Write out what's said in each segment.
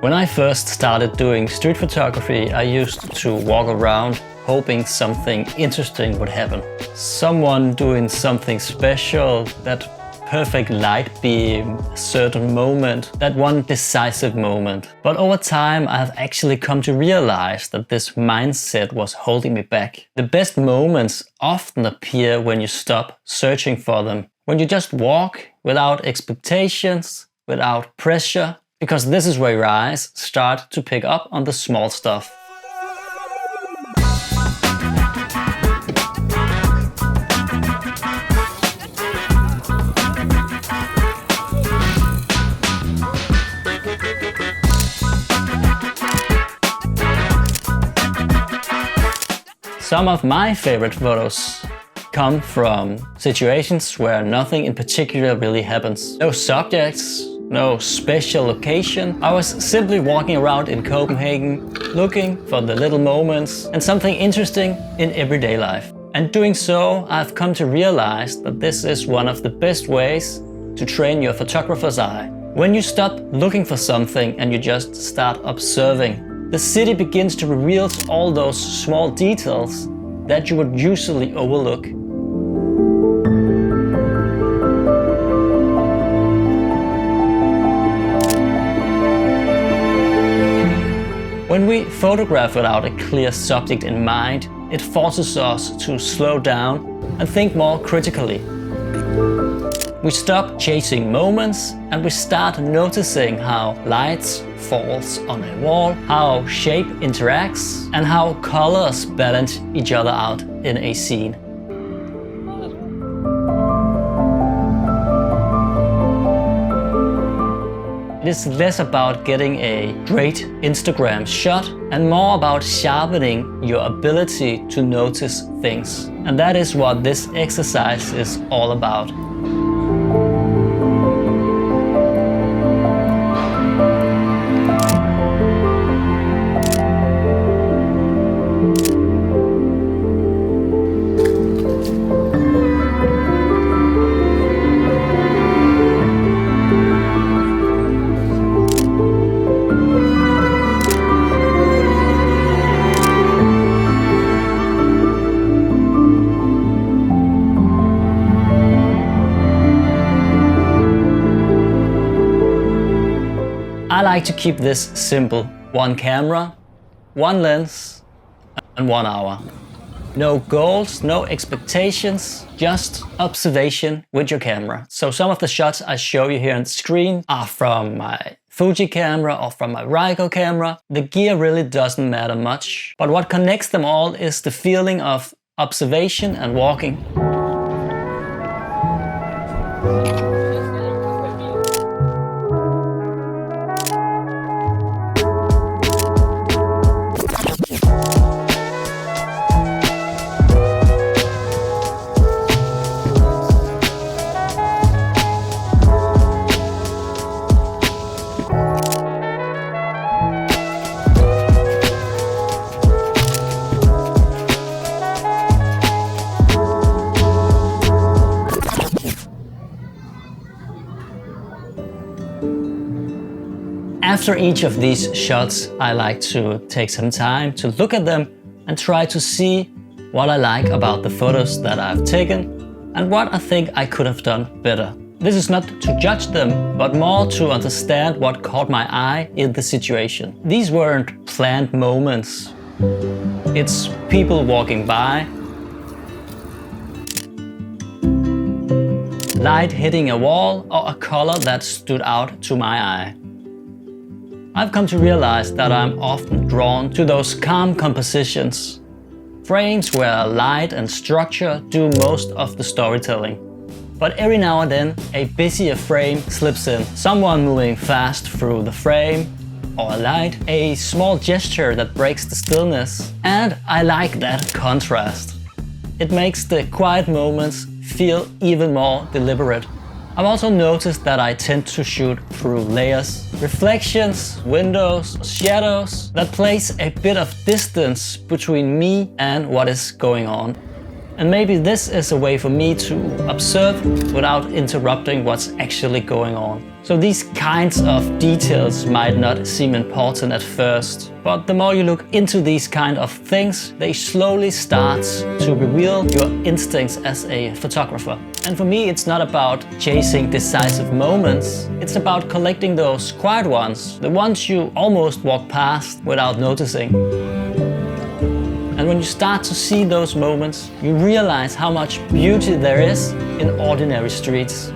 When I first started doing street photography, I used to walk around hoping something interesting would happen. Someone doing something special, that perfect light beam, a certain moment, that one decisive moment. But over time, I have actually come to realize that this mindset was holding me back. The best moments often appear when you stop searching for them. When you just walk without expectations, without pressure, because this is where your eyes start to pick up on the small stuff. Some of my favorite photos come from situations where nothing in particular really happens. No subjects, no special location. I was simply walking around in Copenhagen, looking for the little moments and something interesting in everyday life. And doing so, I've come to realize that this is one of the best ways to train your photographer's eye. When you stop looking for something and you just start observing, the city begins to reveal all those small details that you would usually overlook. When we photograph without a clear subject in mind, it forces us to slow down and think more critically. We stop chasing moments and we start noticing how light falls on a wall, how shape interacts, and how colors balance each other out in a scene. It is less about getting a great Instagram shot and more about sharpening your ability to notice things. And that is what this exercise is all about. I like to keep this simple. One camera, one lens, and 1 hour. No goals, no expectations, just observation with your camera. So some of the shots I show you here on the screen are from my Fuji camera or from my Ricoh camera. The gear really doesn't matter much, but what connects them all is the feeling of observation and walking. After each of these shots, I like to take some time to look at them and try to see what I like about the photos that I've taken and what I think I could have done better. This is not to judge them, but more to understand what caught my eye in the situation. These weren't planned moments. It's people walking by, light hitting a wall, or a color that stood out to my eye. I've come to realize that I'm often drawn to those calm compositions, frames where light and structure do most of the storytelling. But every now and then, a busier frame slips in. Someone moving fast through the frame, or a light, a small gesture that breaks the stillness. And I like that contrast. It makes the quiet moments feel even more deliberate. I've also noticed that I tend to shoot through layers, reflections, windows, shadows that place a bit of distance between me and what is going on. And maybe this is a way for me to observe without interrupting what's actually going on. So these kinds of details might not seem important at first, but the more you look into these kind of things, they slowly start to reveal your instincts as a photographer. And for me, it's not about chasing decisive moments. It's about collecting those quiet ones, the ones you almost walk past without noticing. And when you start to see those moments, you realize how much beauty there is in ordinary streets.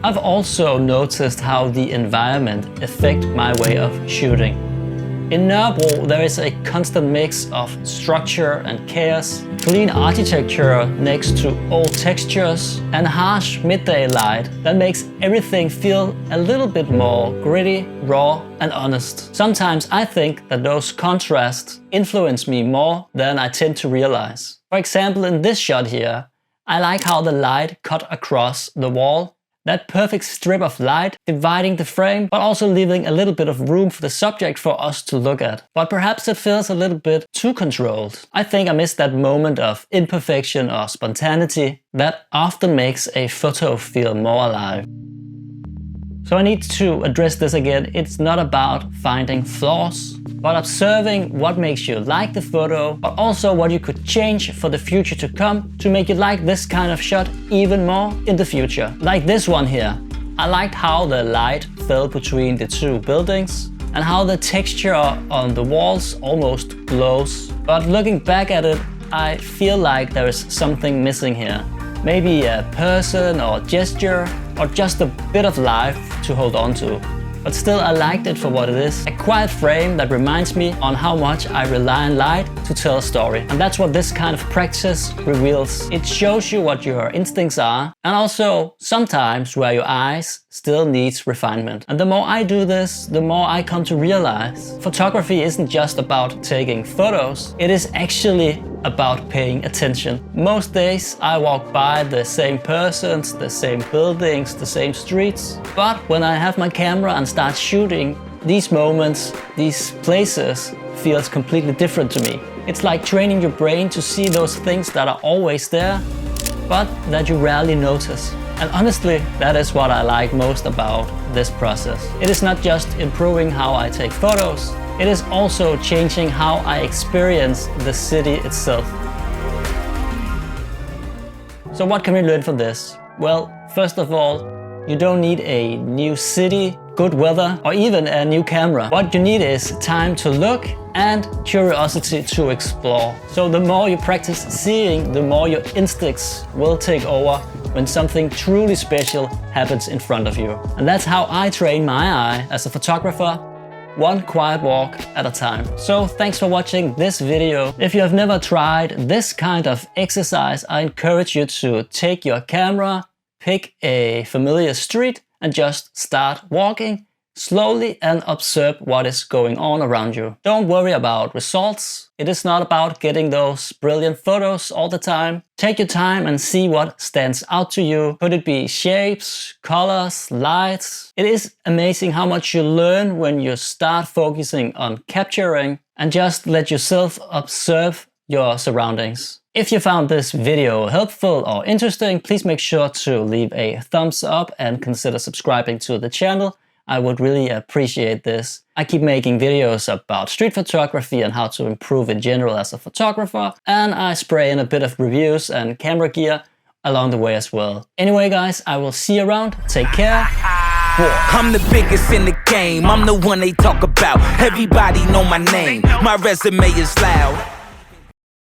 I've also noticed how the environment affects my way of shooting. In Nørrebro, there is a constant mix of structure and chaos, clean architecture next to old textures, and harsh midday light that makes everything feel a little bit more gritty, raw, and honest. Sometimes I think that those contrasts influence me more than I tend to realize. For example, in this shot here, I like how the light cut across the wall. That perfect strip of light dividing the frame, but also leaving a little bit of room for the subject for us to look at. But perhaps it feels a little bit too controlled. I think I miss that moment of imperfection or spontaneity that often makes a photo feel more alive. So I need to address this again. It's not about finding flaws, but observing what makes you like the photo, but also what you could change for the future to come to make you like this kind of shot even more in the future. Like this one here. I liked how the light fell between the two buildings and how the texture on the walls almost glows. But looking back at it, I feel like there is something missing here. Maybe a person or gesture or just a bit of life to hold on to. But still, I liked it for what it is. A quiet frame that reminds me on how much I rely on light to tell a story. And that's what this kind of practice reveals. It shows you what your instincts are, and also sometimes where your eyes still needs refinement. And the more I do this, the more I come to realize photography isn't just about taking photos. It is actually about paying attention. Most days I walk by the same persons, the same buildings, the same streets. But when I have my camera and start shooting, these moments, these places feels completely different to me. It's like training your brain to see those things that are always there, but that you rarely notice. And honestly, that is what I like most about this process. It is not just improving how I take photos, it is also changing how I experience the city itself. So what can we learn from this? Well, first of all, you don't need a new city, good weather, or even a new camera. What you need is time to look and curiosity to explore. So the more you practice seeing, the more your instincts will take over when something truly special happens in front of you. And that's how I train my eye as a photographer, one quiet walk at a time. So thanks for watching this video. If you have never tried this kind of exercise, I encourage you to take your camera, pick a familiar street and just start walking slowly and observe what is going on around you. Don't worry about results. It is not about getting those brilliant photos all the time. Take your time and see what stands out to you. Could it be shapes, colors, lights? It is amazing how much you learn when you start focusing on capturing and just let yourself observe your surroundings. If you found this video helpful or interesting, please make sure to leave a thumbs up and consider subscribing to the channel. I would really appreciate this. I keep making videos about street photography and how to improve in general as a photographer, and I spray in a bit of reviews and camera gear along the way as well. Anyway guys, I will see you around. Take care. I'm the biggest in the game, I'm the one they talk about. Everybody know my name, my resume is loud.